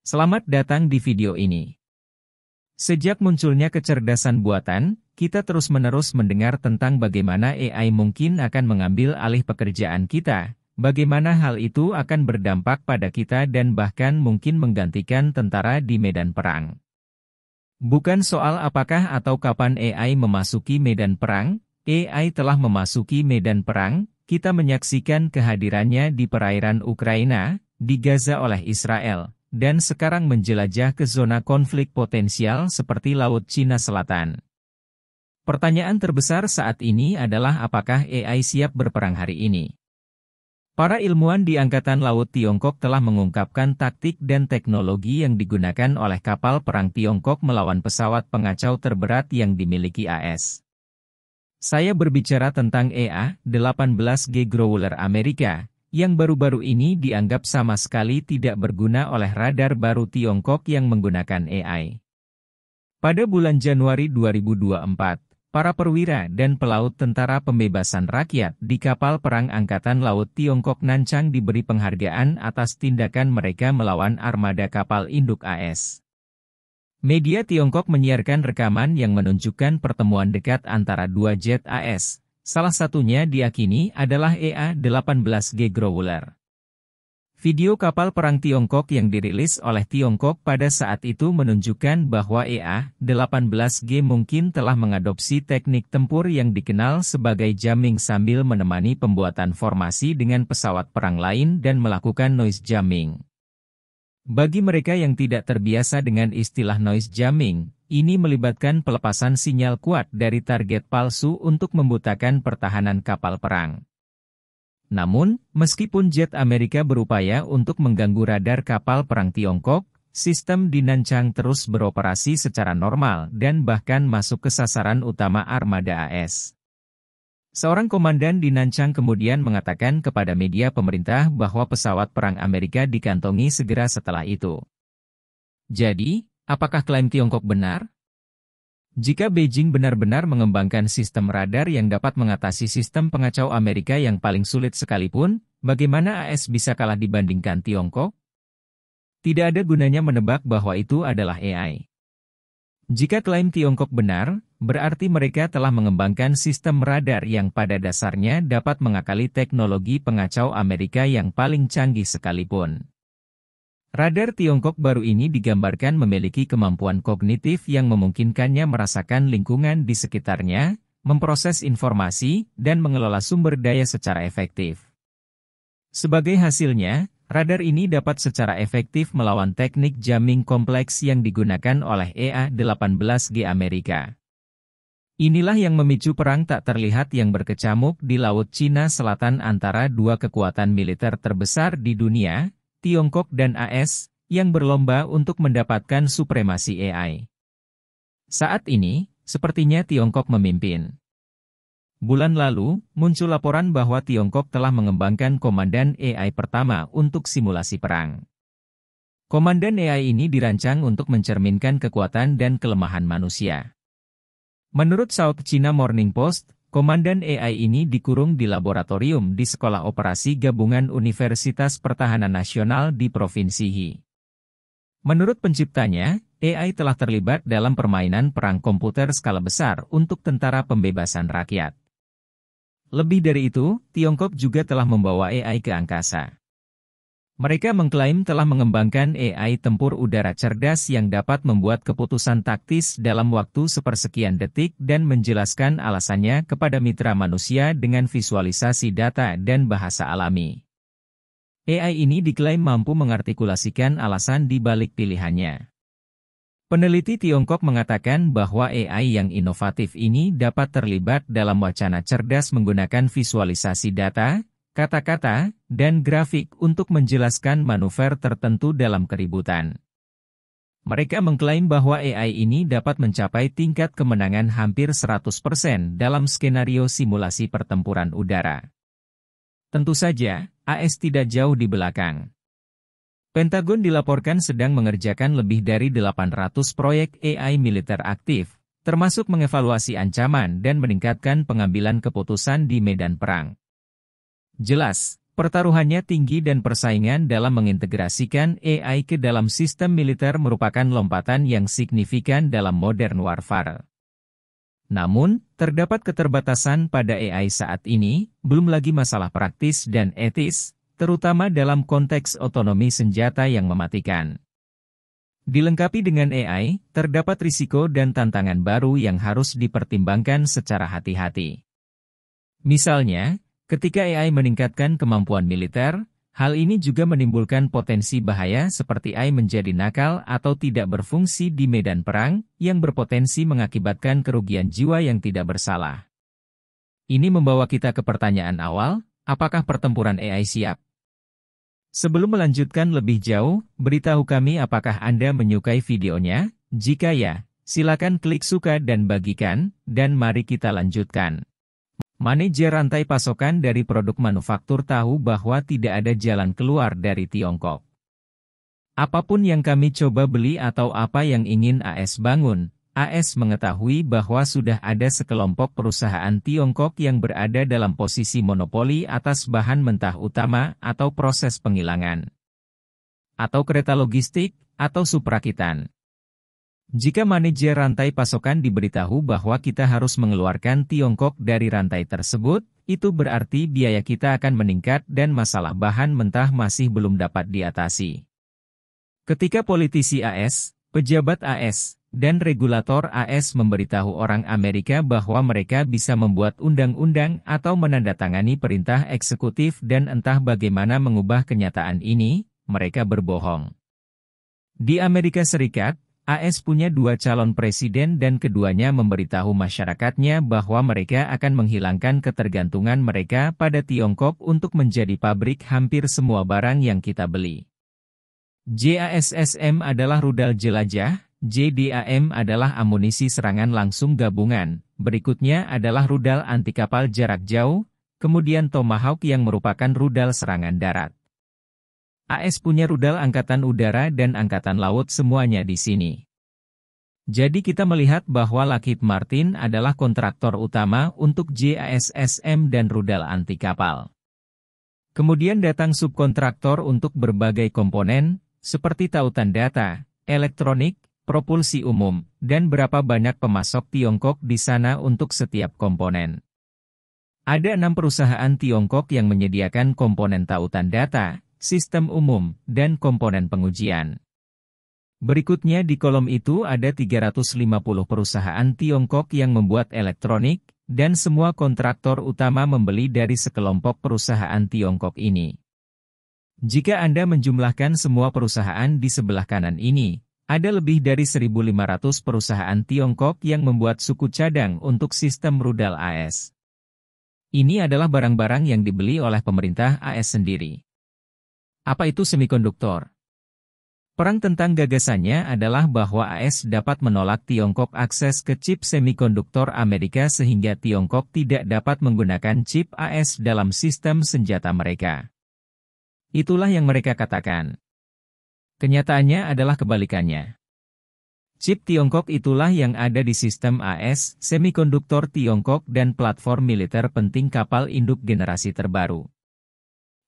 Selamat datang di video ini. Sejak munculnya kecerdasan buatan, kita terus-menerus mendengar tentang bagaimana AI mungkin akan mengambil alih pekerjaan kita, bagaimana hal itu akan berdampak pada kita dan bahkan mungkin menggantikan tentara di medan perang. Bukan soal apakah atau kapan AI memasuki medan perang, AI telah memasuki medan perang, kita menyaksikan kehadirannya di perairan Ukraina, di Gaza oleh Israel, dan sekarang menjelajah ke zona konflik potensial seperti Laut Cina Selatan. Pertanyaan terbesar saat ini adalah apakah AI siap berperang hari ini? Para ilmuwan di Angkatan Laut Tiongkok telah mengungkapkan taktik dan teknologi yang digunakan oleh kapal perang Tiongkok melawan pesawat pengacau terberat yang dimiliki AS. Saya berbicara tentang EA-18G Growler Amerika, yang baru-baru ini dianggap sama sekali tidak berguna oleh radar baru Tiongkok yang menggunakan AI. Pada bulan Januari 2024, para perwira dan pelaut Tentara Pembebasan Rakyat di kapal perang Angkatan Laut Tiongkok Nanchang diberi penghargaan atas tindakan mereka melawan armada kapal induk AS. Media Tiongkok menyiarkan rekaman yang menunjukkan pertemuan dekat antara dua jet AS. Salah satunya diakini adalah EA-18G Growler. Video kapal perang Tiongkok yang dirilis oleh Tiongkok pada saat itu menunjukkan bahwa EA-18G mungkin telah mengadopsi teknik tempur yang dikenal sebagai jamming sambil menemani pembuatan formasi dengan pesawat perang lain dan melakukan noise jamming. Bagi mereka yang tidak terbiasa dengan istilah noise jamming, ini melibatkan pelepasan sinyal kuat dari target palsu untuk membutakan pertahanan kapal perang. Namun, meskipun jet Amerika berupaya untuk mengganggu radar kapal perang Tiongkok, sistem di Nanchang terus beroperasi secara normal dan bahkan masuk ke sasaran utama armada AS. Seorang komandan di Nanchang kemudian mengatakan kepada media pemerintah bahwa pesawat perang Amerika dikantongi segera setelah itu. Jadi, apakah klaim Tiongkok benar? Jika Beijing benar-benar mengembangkan sistem radar yang dapat mengatasi sistem pengacau Amerika yang paling sulit sekalipun, bagaimana AS bisa kalah dibandingkan Tiongkok? Tidak ada gunanya menebak bahwa itu adalah AI. Jika klaim Tiongkok benar, berarti mereka telah mengembangkan sistem radar yang pada dasarnya dapat mengakali teknologi pengacau Amerika yang paling canggih sekalipun. Radar Tiongkok baru ini digambarkan memiliki kemampuan kognitif yang memungkinkannya merasakan lingkungan di sekitarnya, memproses informasi, dan mengelola sumber daya secara efektif. Sebagai hasilnya, radar ini dapat secara efektif melawan teknik jamming kompleks yang digunakan oleh EA-18G Amerika. Inilah yang memicu perang tak terlihat yang berkecamuk di Laut Cina Selatan antara dua kekuatan militer terbesar di dunia, Tiongkok dan AS, yang berlomba untuk mendapatkan supremasi AI. Saat ini, sepertinya Tiongkok memimpin. Bulan lalu, muncul laporan bahwa Tiongkok telah mengembangkan komandan AI pertama untuk simulasi perang. Komandan AI ini dirancang untuk mencerminkan kekuatan dan kelemahan manusia. Menurut South China Morning Post, komandan AI ini dikurung di laboratorium di Sekolah Operasi Gabungan Universitas Pertahanan Nasional di Provinsi He. Menurut penciptanya, AI telah terlibat dalam permainan perang komputer skala besar untuk Tentara Pembebasan Rakyat. Lebih dari itu, Tiongkok juga telah membawa AI ke angkasa. Mereka mengklaim telah mengembangkan AI tempur udara cerdas yang dapat membuat keputusan taktis dalam waktu sepersekian detik dan menjelaskan alasannya kepada mitra manusia dengan visualisasi data dan bahasa alami. AI ini diklaim mampu mengartikulasikan alasan di balik pilihannya. Peneliti Tiongkok mengatakan bahwa AI yang inovatif ini dapat terlibat dalam wacana cerdas menggunakan visualisasi data, kata-kata, dan grafik untuk menjelaskan manuver tertentu dalam keributan. Mereka mengklaim bahwa AI ini dapat mencapai tingkat kemenangan hampir 100% dalam skenario simulasi pertempuran udara. Tentu saja, AS tidak jauh di belakang. Pentagon dilaporkan sedang mengerjakan lebih dari 800 proyek AI militer aktif, termasuk mengevaluasi ancaman dan meningkatkan pengambilan keputusan di medan perang. Jelas, Pertaruhannya tinggi dan persaingan dalam mengintegrasikan AI ke dalam sistem militer merupakan lompatan yang signifikan dalam modern warfare. Namun, terdapat keterbatasan pada AI saat ini, belum lagi masalah praktis dan etis, terutama dalam konteks otonomi senjata yang mematikan. Dilengkapi dengan AI, terdapat risiko dan tantangan baru yang harus dipertimbangkan secara hati-hati. Misalnya, ketika AI meningkatkan kemampuan militer, hal ini juga menimbulkan potensi bahaya seperti AI menjadi nakal atau tidak berfungsi di medan perang, yang berpotensi mengakibatkan kerugian jiwa yang tidak bersalah. Ini membawa kita ke pertanyaan awal, apakah pertempuran AI siap? Sebelum melanjutkan lebih jauh, beritahu kami apakah Anda menyukai videonya? Jika ya, silakan klik suka dan bagikan, dan mari kita lanjutkan. Manajer rantai pasokan dari produk manufaktur tahu bahwa tidak ada jalan keluar dari Tiongkok. Apapun yang kami coba beli atau apa yang ingin AS bangun, AS mengetahui bahwa sudah ada sekelompok perusahaan Tiongkok yang berada dalam posisi monopoli atas bahan mentah utama atau proses penghilangan, atau kereta logistik, atau suprakitan. Jika manajer rantai pasokan diberitahu bahwa kita harus mengeluarkan Tiongkok dari rantai tersebut, itu berarti biaya kita akan meningkat dan masalah bahan mentah masih belum dapat diatasi. Ketika politisi AS, pejabat AS, dan regulator AS memberitahu orang Amerika bahwa mereka bisa membuat undang-undang atau menandatangani perintah eksekutif dan entah bagaimana mengubah kenyataan ini, mereka berbohong. Di Amerika Serikat, AS punya 2 calon presiden dan keduanya memberitahu masyarakatnya bahwa mereka akan menghilangkan ketergantungan mereka pada Tiongkok untuk menjadi pabrik hampir semua barang yang kita beli. JASSM adalah rudal jelajah, JDAM adalah amunisi serangan langsung gabungan, berikutnya adalah rudal anti kapal jarak jauh, kemudian Tomahawk yang merupakan rudal serangan darat. AS punya rudal angkatan udara dan angkatan laut semuanya di sini. Jadi kita melihat bahwa Lockheed Martin adalah kontraktor utama untuk JASSM dan rudal anti kapal. Kemudian datang subkontraktor untuk berbagai komponen, seperti tautan data, elektronik, propulsi umum, dan berapa banyak pemasok Tiongkok di sana untuk setiap komponen. Ada 6 perusahaan Tiongkok yang menyediakan komponen tautan data, sistem umum, dan komponen pengujian. Berikutnya di kolom itu ada 350 perusahaan Tiongkok yang membuat elektronik, dan semua kontraktor utama membeli dari sekelompok perusahaan Tiongkok ini. Jika Anda menjumlahkan semua perusahaan di sebelah kanan ini, ada lebih dari 1.500 perusahaan Tiongkok yang membuat suku cadang untuk sistem rudal AS. Ini adalah barang-barang yang dibeli oleh pemerintah AS sendiri. Apa itu semikonduktor? Perang tentang gagasannya adalah bahwa AS dapat menolak Tiongkok akses ke chip semikonduktor Amerika sehingga Tiongkok tidak dapat menggunakan chip AS dalam sistem senjata mereka. Itulah yang mereka katakan. Kenyataannya adalah kebalikannya. Chip Tiongkok itulah yang ada di sistem AS, semikonduktor Tiongkok dan platform militer penting kapal induk generasi terbaru.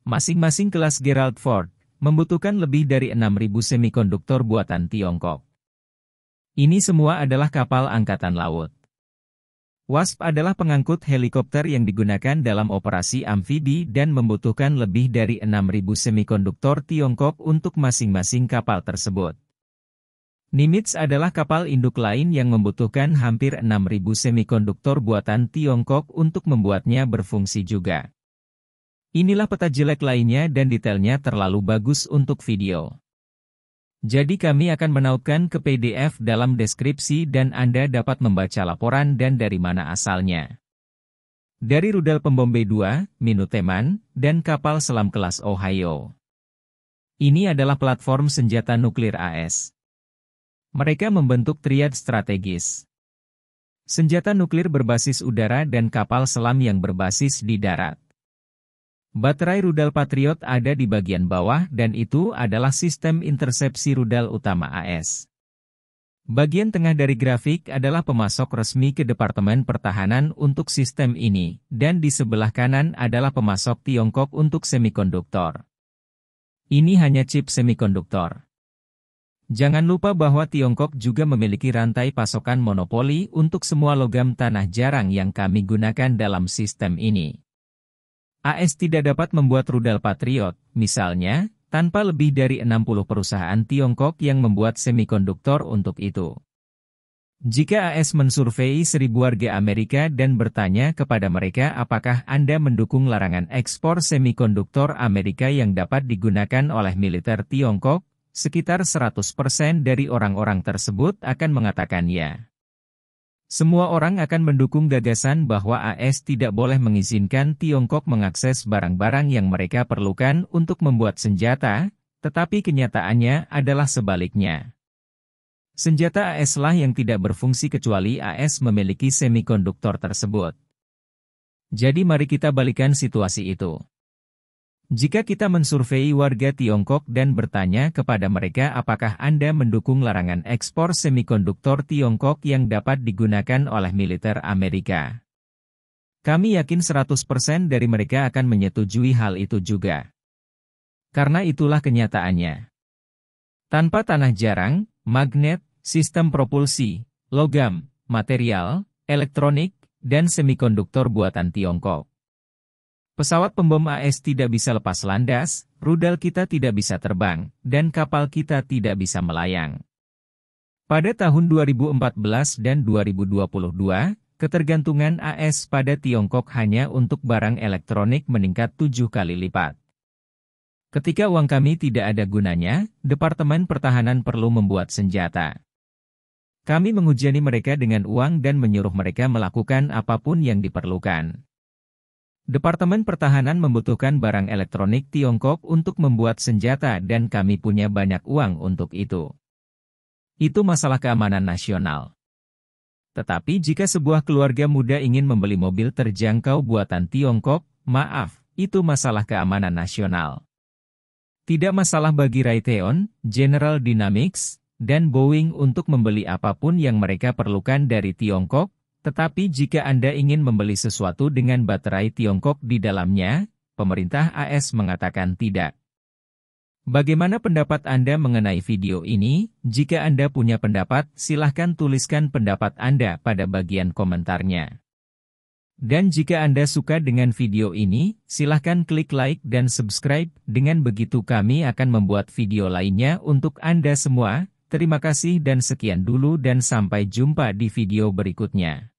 Masing-masing kelas Gerald Ford membutuhkan lebih dari 6.000 semikonduktor buatan Tiongkok. Ini semua adalah kapal angkatan laut. WASP adalah pengangkut helikopter yang digunakan dalam operasi amfibi dan membutuhkan lebih dari 6.000 semikonduktor Tiongkok untuk masing-masing kapal tersebut. Nimitz adalah kapal induk lain yang membutuhkan hampir 6.000 semikonduktor buatan Tiongkok untuk membuatnya berfungsi juga. Inilah peta jelek lainnya dan detailnya terlalu bagus untuk video. Jadi kami akan menautkan ke PDF dalam deskripsi dan Anda dapat membaca laporan dan dari mana asalnya. Dari rudal pembom B-2, Minuteman, dan kapal selam kelas Ohio. Ini adalah platform senjata nuklir AS. Mereka membentuk triad strategis. Senjata nuklir berbasis udara dan kapal selam yang berbasis di darat. Baterai rudal Patriot ada di bagian bawah dan itu adalah sistem intersepsi rudal utama AS. Bagian tengah dari grafik adalah pemasok resmi ke Departemen Pertahanan untuk sistem ini, dan di sebelah kanan adalah pemasok Tiongkok untuk semikonduktor. Ini hanya chip semikonduktor. Jangan lupa bahwa Tiongkok juga memiliki rantai pasokan monopoli untuk semua logam tanah jarang yang kami gunakan dalam sistem ini. AS tidak dapat membuat rudal Patriot, misalnya, tanpa lebih dari 60 perusahaan Tiongkok yang membuat semikonduktor untuk itu. Jika AS mensurvei 1.000 warga Amerika dan bertanya kepada mereka apakah Anda mendukung larangan ekspor semikonduktor Amerika yang dapat digunakan oleh militer Tiongkok, sekitar 100% dari orang-orang tersebut akan mengatakan ya. Semua orang akan mendukung gagasan bahwa AS tidak boleh mengizinkan Tiongkok mengakses barang-barang yang mereka perlukan untuk membuat senjata, tetapi kenyataannya adalah sebaliknya. Senjata AS lah yang tidak berfungsi kecuali AS memiliki semikonduktor tersebut. Jadi mari kita balikan situasi itu. Jika kita mensurvei warga Tiongkok dan bertanya kepada mereka apakah Anda mendukung larangan ekspor semikonduktor Tiongkok yang dapat digunakan oleh militer Amerika. Kami yakin 100% dari mereka akan menyetujui hal itu juga. Karena itulah kenyataannya. Tanpa tanah jarang, magnet, sistem propulsi, logam, material, elektronik, dan semikonduktor buatan Tiongkok. Pesawat pembom AS tidak bisa lepas landas, rudal kita tidak bisa terbang, dan kapal kita tidak bisa melayang. Pada tahun 2014 dan 2022, ketergantungan AS pada Tiongkok hanya untuk barang elektronik meningkat 7 kali lipat. Ketika uang kami tidak ada gunanya, Departemen Pertahanan perlu membuat senjata. Kami menghujani mereka dengan uang dan menyuruh mereka melakukan apapun yang diperlukan. Departemen Pertahanan membutuhkan barang elektronik Tiongkok untuk membuat senjata dan kami punya banyak uang untuk itu. Itu masalah keamanan nasional. Tetapi jika sebuah keluarga muda ingin membeli mobil terjangkau buatan Tiongkok, maaf, itu masalah keamanan nasional. Tidak masalah bagi Raytheon, General Dynamics, dan Boeing untuk membeli apapun yang mereka perlukan dari Tiongkok, tetapi jika Anda ingin membeli sesuatu dengan baterai Tiongkok di dalamnya, pemerintah AS mengatakan tidak. Bagaimana pendapat Anda mengenai video ini? Jika Anda punya pendapat, silahkan tuliskan pendapat Anda pada bagian komentarnya. Dan jika Anda suka dengan video ini, silahkan klik like dan subscribe, dengan begitu kami akan membuat video lainnya untuk Anda semua. Terima kasih dan sekian dulu dan sampai jumpa di video berikutnya.